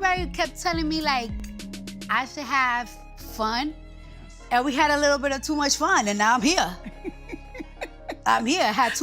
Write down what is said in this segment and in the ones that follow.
everybody kept telling me like I should have fun. And we had a little bit of too much fun, and now I'm here. We had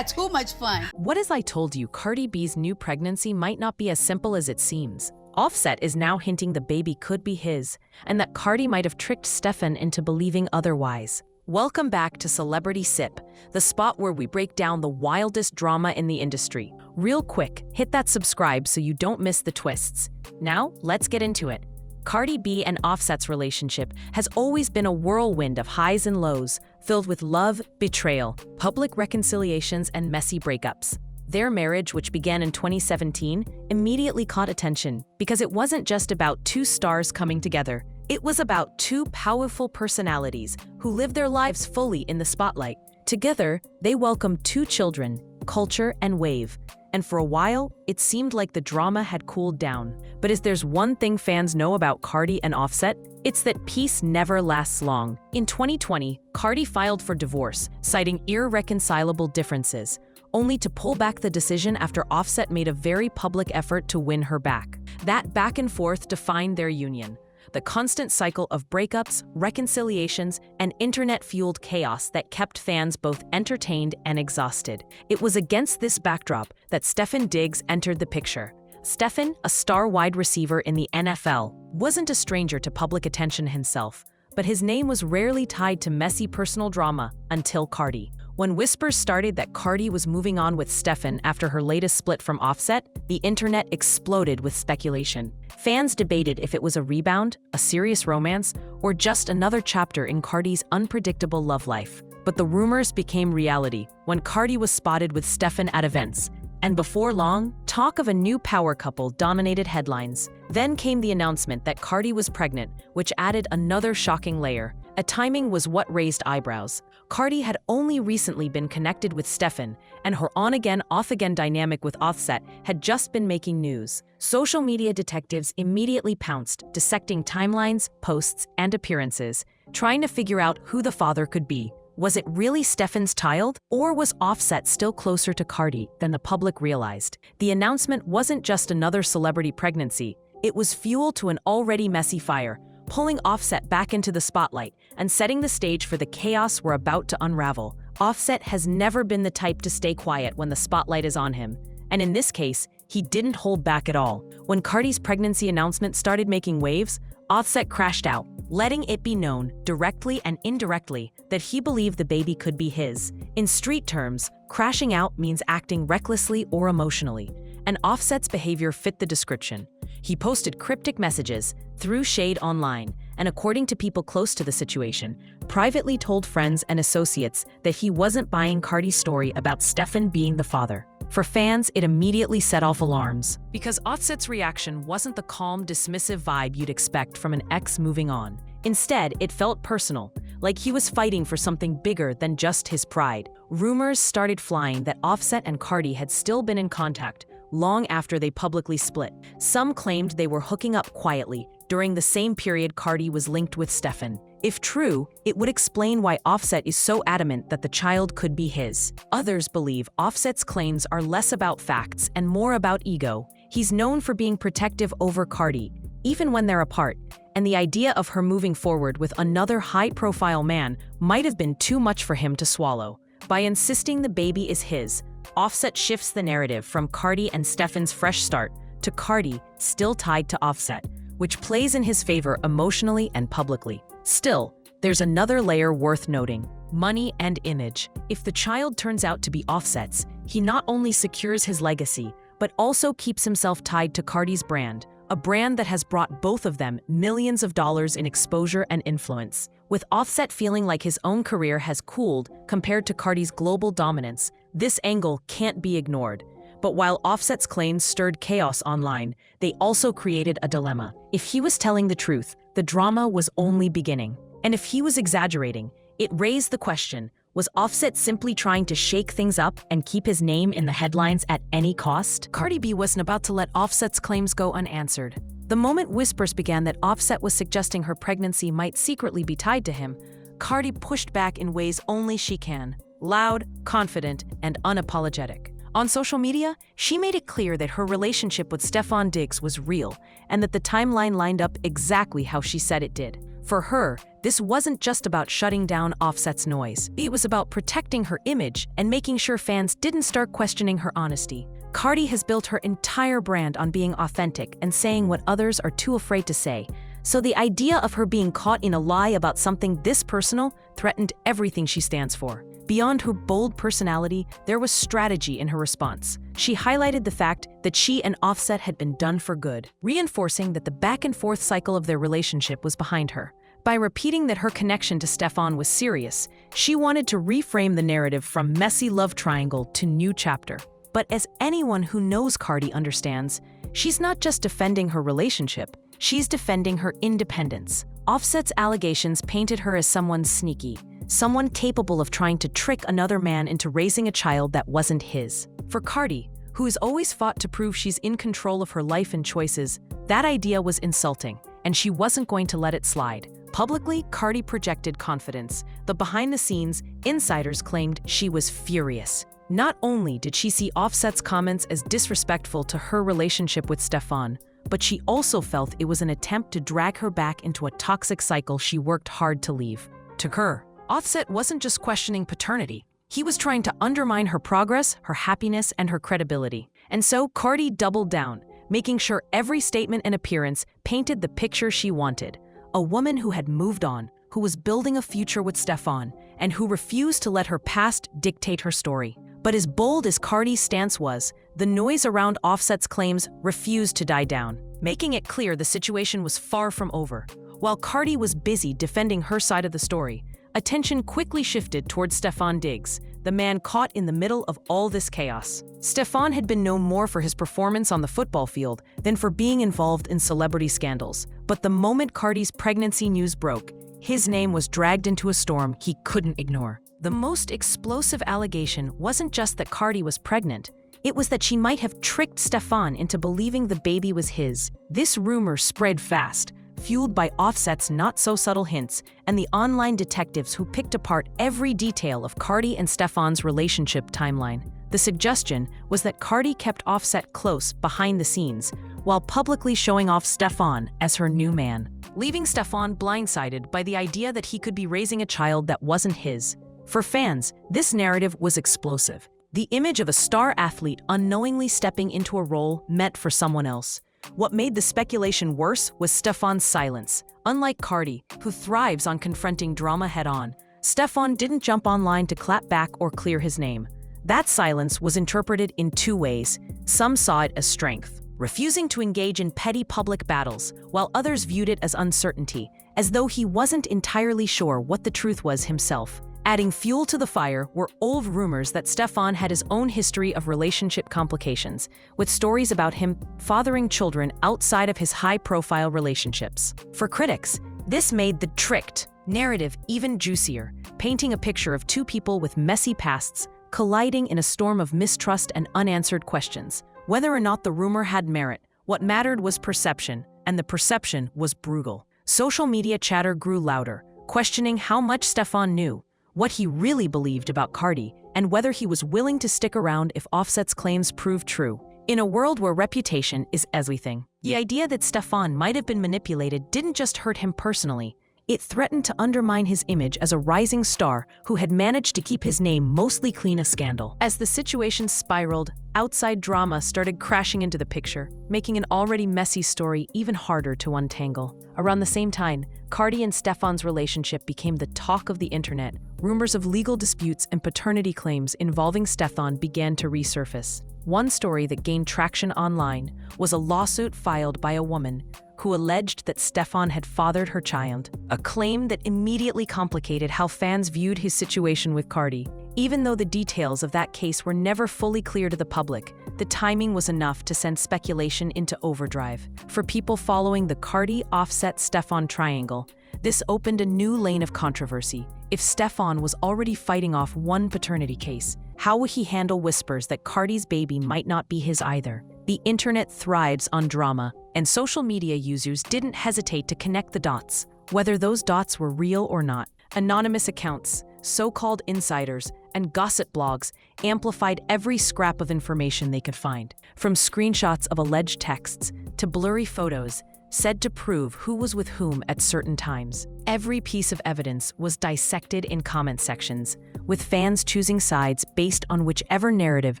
too much fun. What as I told you, Cardi B's new pregnancy might not be as simple as it seems. Offset is now hinting the baby could be his, and that Cardi might have tricked Stefan into believing otherwise. Welcome back to Celebrity Sip, the spot where we break down the wildest drama in the industry. Real quick, hit that subscribe so you don't miss the twists. Now, let's get into it. Cardi B and Offset's relationship has always been a whirlwind of highs and lows, filled with love, betrayal, public reconciliations, and messy breakups. Their marriage, which began in 2017, immediately caught attention because it wasn't just about two stars coming together. It was about two powerful personalities who lived their lives fully in the spotlight. Together, they welcomed two children, Culture and Wave. And for a while, it seemed like the drama had cooled down. But if there's one thing fans know about Cardi and Offset, it's that peace never lasts long. In 2020, Cardi filed for divorce, citing irreconcilable differences, only to pull back the decision after Offset made a very public effort to win her back. That back and forth defined their union. The constant cycle of breakups, reconciliations, and internet-fueled chaos that kept fans both entertained and exhausted. It was against this backdrop that Stefan Diggs entered the picture. Stefan, a star wide receiver in the NFL, wasn't a stranger to public attention himself, but his name was rarely tied to messy personal drama until Cardi. When whispers started that Cardi was moving on with Stefan after her latest split from Offset, the internet exploded with speculation. Fans debated if it was a rebound, a serious romance, or just another chapter in Cardi's unpredictable love life. But the rumors became reality when Cardi was spotted with Stefan at events. And before long, talk of a new power couple dominated headlines. Then came the announcement that Cardi was pregnant, which added another shocking layer. Timing was what raised eyebrows. Cardi had only recently been connected with Stefan, and her on-again, off-again dynamic with Offset had just been making news. Social media detectives immediately pounced, dissecting timelines, posts, and appearances, trying to figure out who the father could be. Was it really Stefan's child, or was Offset still closer to Cardi than the public realized? The announcement wasn't just another celebrity pregnancy. It was fuel to an already messy fire, pulling Offset back into the spotlight and setting the stage for the chaos we're about to unravel. Offset has never been the type to stay quiet when the spotlight is on him, and in this case, he didn't hold back at all. When Cardi's pregnancy announcement started making waves, Offset crashed out, letting it be known, directly and indirectly, that he believed the baby could be his. In street terms, crashing out means acting recklessly or emotionally, and Offset's behavior fit the description. He posted cryptic messages, threw shade online, and according to people close to the situation, privately told friends and associates that he wasn't buying Cardi's story about Stefan being the father. For fans, it immediately set off alarms, because Offset's reaction wasn't the calm, dismissive vibe you'd expect from an ex moving on. Instead, it felt personal, like he was fighting for something bigger than just his pride. Rumors started flying that Offset and Cardi had still been in contact long after they publicly split. Some claimed they were hooking up quietly during the same period Cardi was linked with Stefan. If true, it would explain why Offset is so adamant that the child could be his. Others believe Offset's claims are less about facts and more about ego. He's known for being protective over Cardi, even when they're apart, and the idea of her moving forward with another high-profile man might have been too much for him to swallow. By insisting the baby is his, Offset shifts the narrative from Cardi and Stefan's fresh start to Cardi still tied to Offset, which plays in his favor emotionally and publicly. Still, there's another layer worth noting: money and image. If the child turns out to be Offset's, he not only secures his legacy, but also keeps himself tied to Cardi's brand, a brand that has brought both of them millions of dollars in exposure and influence. With Offset feeling like his own career has cooled compared to Cardi's global dominance, this angle can't be ignored. But while Offset's claims stirred chaos online, they also created a dilemma. If he was telling the truth, the drama was only beginning. And if he was exaggerating, it raised the question, was Offset simply trying to shake things up and keep his name in the headlines at any cost? Cardi B wasn't about to let Offset's claims go unanswered. The moment whispers began that Offset was suggesting her pregnancy might secretly be tied to him, Cardi pushed back in ways only she can. Loud, confident, and unapologetic. On social media, she made it clear that her relationship with Stefon Diggs was real and that the timeline lined up exactly how she said it did. For her, this wasn't just about shutting down Offset's noise. It was about protecting her image and making sure fans didn't start questioning her honesty. Cardi has built her entire brand on being authentic and saying what others are too afraid to say. So the idea of her being caught in a lie about something this personal threatened everything she stands for. Beyond her bold personality, there was strategy in her response. She highlighted the fact that she and Offset had been done for good, reinforcing that the back-and-forth cycle of their relationship was behind her. By repeating that her connection to Stefon was serious, she wanted to reframe the narrative from messy love triangle to new chapter. But as anyone who knows Cardi understands, she's not just defending her relationship, she's defending her independence. Offset's allegations painted her as someone sneaky, someone capable of trying to trick another man into raising a child that wasn't his. For Cardi, who has always fought to prove she's in control of her life and choices, that idea was insulting, and she wasn't going to let it slide. Publicly, Cardi projected confidence, but behind the scenes, insiders claimed she was furious. Not only did she see Offset's comments as disrespectful to her relationship with Stefon, but she also felt it was an attempt to drag her back into a toxic cycle she worked hard to leave. To her, Offset wasn't just questioning paternity. He was trying to undermine her progress, her happiness, and her credibility. And so Cardi doubled down, making sure every statement and appearance painted the picture she wanted. A woman who had moved on, who was building a future with Stefon, and who refused to let her past dictate her story. But as bold as Cardi's stance was, the noise around Offset's claims refused to die down, making it clear the situation was far from over. While Cardi was busy defending her side of the story, attention quickly shifted towards Stefon Diggs, the man caught in the middle of all this chaos. Stefon had been known more for his performance on the football field than for being involved in celebrity scandals. But the moment Cardi's pregnancy news broke, his name was dragged into a storm he couldn't ignore. The most explosive allegation wasn't just that Cardi was pregnant, it was that she might have tricked Stefon into believing the baby was his. This rumor spread fast, fueled by Offset's not-so-subtle hints and the online detectives who picked apart every detail of Cardi and Stefon's relationship timeline. The suggestion was that Cardi kept Offset close behind the scenes, while publicly showing off Stefon as her new man, leaving Stefon blindsided by the idea that he could be raising a child that wasn't his. For fans, this narrative was explosive. The image of a star athlete unknowingly stepping into a role meant for someone else. What made the speculation worse was Stefon's silence. Unlike Cardi, who thrives on confronting drama head-on, Stefon didn't jump online to clap back or clear his name. That silence was interpreted in two ways. Some saw it as strength, refusing to engage in petty public battles, while others viewed it as uncertainty, as though he wasn't entirely sure what the truth was himself. Adding fuel to the fire were old rumors that Stefon had his own history of relationship complications, with stories about him fathering children outside of his high-profile relationships. For critics, this made the tricked narrative even juicier, painting a picture of two people with messy pasts colliding in a storm of mistrust and unanswered questions. Whether or not the rumor had merit, what mattered was perception, and the perception was brutal. Social media chatter grew louder, questioning how much Stefon knew, what he really believed about Cardi, and whether he was willing to stick around if Offset's claims proved true. In a world where reputation is everything, the idea that Stefon might have been manipulated didn't just hurt him personally. It threatened to undermine his image as a rising star who had managed to keep his name mostly clean of scandal. As the situation spiraled, outside drama started crashing into the picture, making an already messy story even harder to untangle. Around the same time, Cardi and Stefon's relationship became the talk of the internet. Rumors of legal disputes and paternity claims involving Stefon began to resurface. One story that gained traction online was a lawsuit filed by a woman who alleged that Stefon had fathered her child, a claim that immediately complicated how fans viewed his situation with Cardi. Even though the details of that case were never fully clear to the public, the timing was enough to send speculation into overdrive. For people following the Cardi, Offset, Stefon triangle, this opened a new lane of controversy. If Stefon was already fighting off one paternity case, how would he handle whispers that Cardi's baby might not be his either? The internet thrives on drama, and social media users didn't hesitate to connect the dots, whether those dots were real or not. Anonymous accounts, so-called insiders, and gossip blogs amplified every scrap of information they could find, from screenshots of alleged texts to blurry photos said to prove who was with whom at certain times. Every piece of evidence was dissected in comment sections, with fans choosing sides based on whichever narrative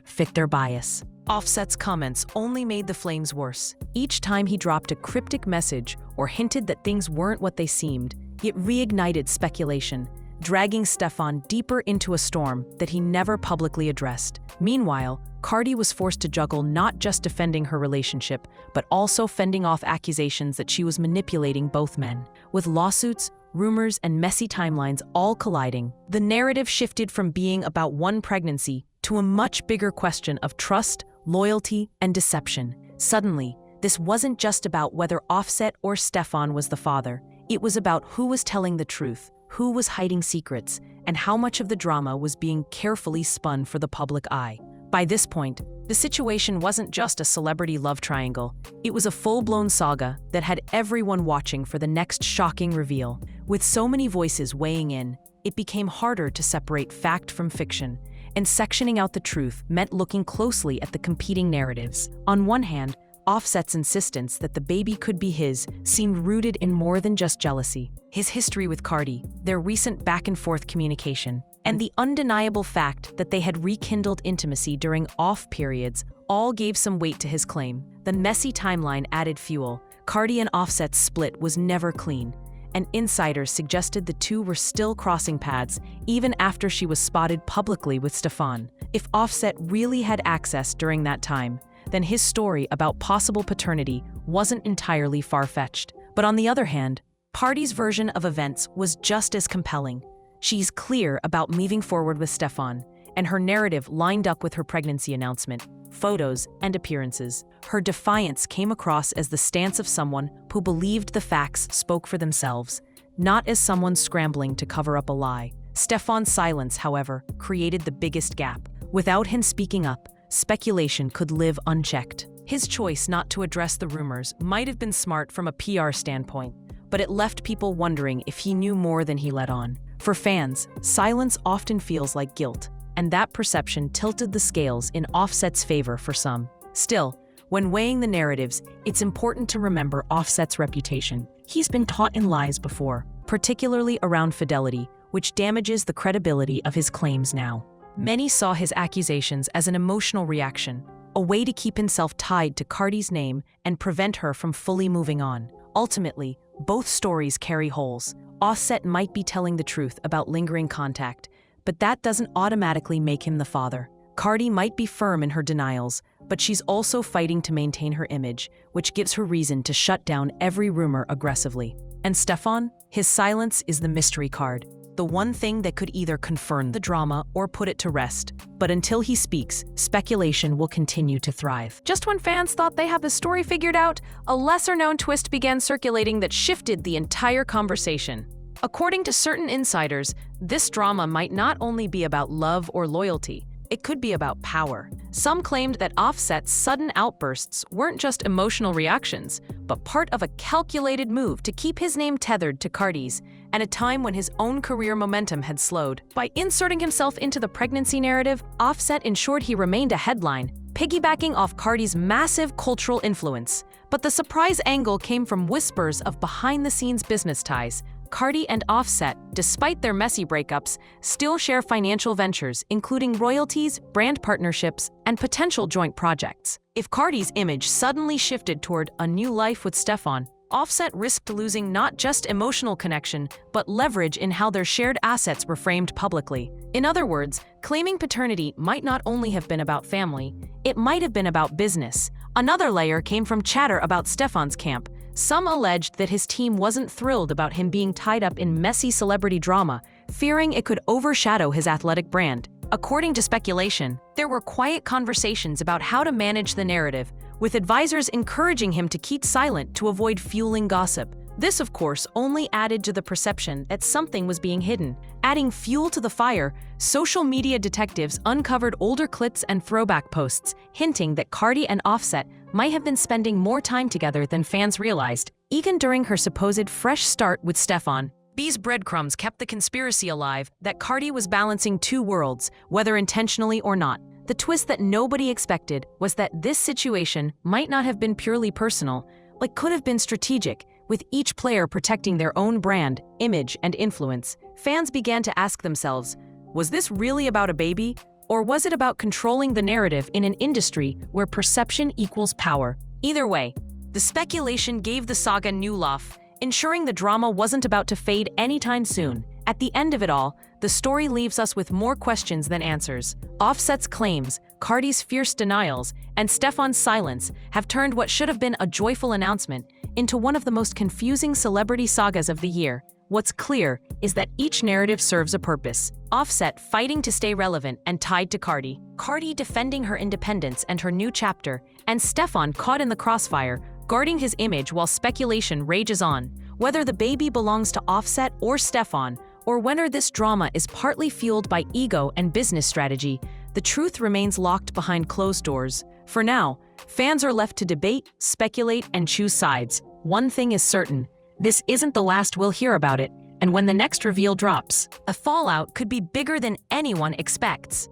fit their bias. Offset's comments only made the flames worse. Each time he dropped a cryptic message or hinted that things weren't what they seemed, it reignited speculation, dragging Stefan deeper into a storm that he never publicly addressed. Meanwhile, Cardi was forced to juggle not just defending her relationship, but also fending off accusations that she was manipulating both men. With lawsuits, rumors, and messy timelines all colliding, the narrative shifted from being about one pregnancy to a much bigger question of trust, loyalty, and deception. Suddenly, this wasn't just about whether Offset or Stefan was the father. It was about who was telling the truth, who was hiding secrets, and how much of the drama was being carefully spun for the public eye. By this point, the situation wasn't just a celebrity love triangle. It was a full-blown saga that had everyone watching for the next shocking reveal. With so many voices weighing in, it became harder to separate fact from fiction, and sectioning out the truth meant looking closely at the competing narratives. On one hand, Offset's insistence that the baby could be his seemed rooted in more than just jealousy. His history with Cardi, their recent back-and-forth communication, and the undeniable fact that they had rekindled intimacy during off periods all gave some weight to his claim. The messy timeline added fuel. Cardi and Offset's split was never clean, and insiders suggested the two were still crossing paths even after she was spotted publicly with Stefan. If Offset really had access during that time, then his story about possible paternity wasn't entirely far-fetched. But on the other hand, Cardi's version of events was just as compelling. She's clear about moving forward with Stefan, and her narrative lined up with her pregnancy announcement, photos, and appearances. Her defiance came across as the stance of someone who believed the facts spoke for themselves, not as someone scrambling to cover up a lie. Stefan's silence, however, created the biggest gap. Without him speaking up, speculation could live unchecked. His choice not to address the rumors might have been smart from a PR standpoint, but it left people wondering if he knew more than he let on. For fans, silence often feels like guilt, and that perception tilted the scales in Offset's favor for some. Still, when weighing the narratives, it's important to remember Offset's reputation. He's been caught in lies before, particularly around fidelity, which damages the credibility of his claims now. Many saw his accusations as an emotional reaction, a way to keep himself tied to Cardi's name and prevent her from fully moving on. Ultimately, both stories carry holes. Offset might be telling the truth about lingering contact, but that doesn't automatically make him the father. Cardi might be firm in her denials, but she's also fighting to maintain her image, which gives her reason to shut down every rumor aggressively. And Stefan? His silence is the mystery card, the one thing that could either confirm the drama or put it to rest. But until he speaks, speculation will continue to thrive. Just when fans thought they had the story figured out, a lesser-known twist began circulating that shifted the entire conversation. According to certain insiders, this drama might not only be about love or loyalty, it could be about power. Some claimed that Offset's sudden outbursts weren't just emotional reactions, but part of a calculated move to keep his name tethered to Cardi's, at a time when his own career momentum had slowed. By inserting himself into the pregnancy narrative, Offset ensured he remained a headline, piggybacking off Cardi's massive cultural influence. But the surprise angle came from whispers of behind-the-scenes business ties. Cardi and Offset, despite their messy breakups, still share financial ventures, including royalties, brand partnerships, and potential joint projects. If Cardi's image suddenly shifted toward a new life with Stefan, Offset risked losing not just emotional connection, but leverage in how their shared assets were framed publicly. In other words, claiming paternity might not only have been about family, it might have been about business. Another layer came from chatter about Stefan's camp. Some alleged that his team wasn't thrilled about him being tied up in messy celebrity drama, fearing it could overshadow his athletic brand. According to speculation, there were quiet conversations about how to manage the narrative, with advisors encouraging him to keep silent to avoid fueling gossip. This, of course, only added to the perception that something was being hidden. Adding fuel to the fire, social media detectives uncovered older clips and throwback posts, hinting that Cardi and Offset might have been spending more time together than fans realized. Even during her supposed fresh start with Stefan, B's breadcrumbs kept the conspiracy alive that Cardi was balancing two worlds, whether intentionally or not. The twist that nobody expected was that this situation might not have been purely personal, but could have been strategic, with each player protecting their own brand, image, and influence. Fans began to ask themselves, was this really about a baby? Or was it about controlling the narrative in an industry where perception equals power? Either way, the speculation gave the saga new life, ensuring the drama wasn't about to fade anytime soon. At the end of it all, the story leaves us with more questions than answers. Offset's claims, Cardi's fierce denials, and Stefon's silence have turned what should have been a joyful announcement into one of the most confusing celebrity sagas of the year. What's clear is that each narrative serves a purpose. Offset fighting to stay relevant and tied to Cardi, Cardi defending her independence and her new chapter, and Stefan caught in the crossfire, guarding his image while speculation rages on. Whether the baby belongs to Offset or Stefan, or whether this drama is partly fueled by ego and business strategy, the truth remains locked behind closed doors. For now, fans are left to debate, speculate, and choose sides. One thing is certain, this isn't the last we'll hear about it, and when the next reveal drops, a fallout could be bigger than anyone expects.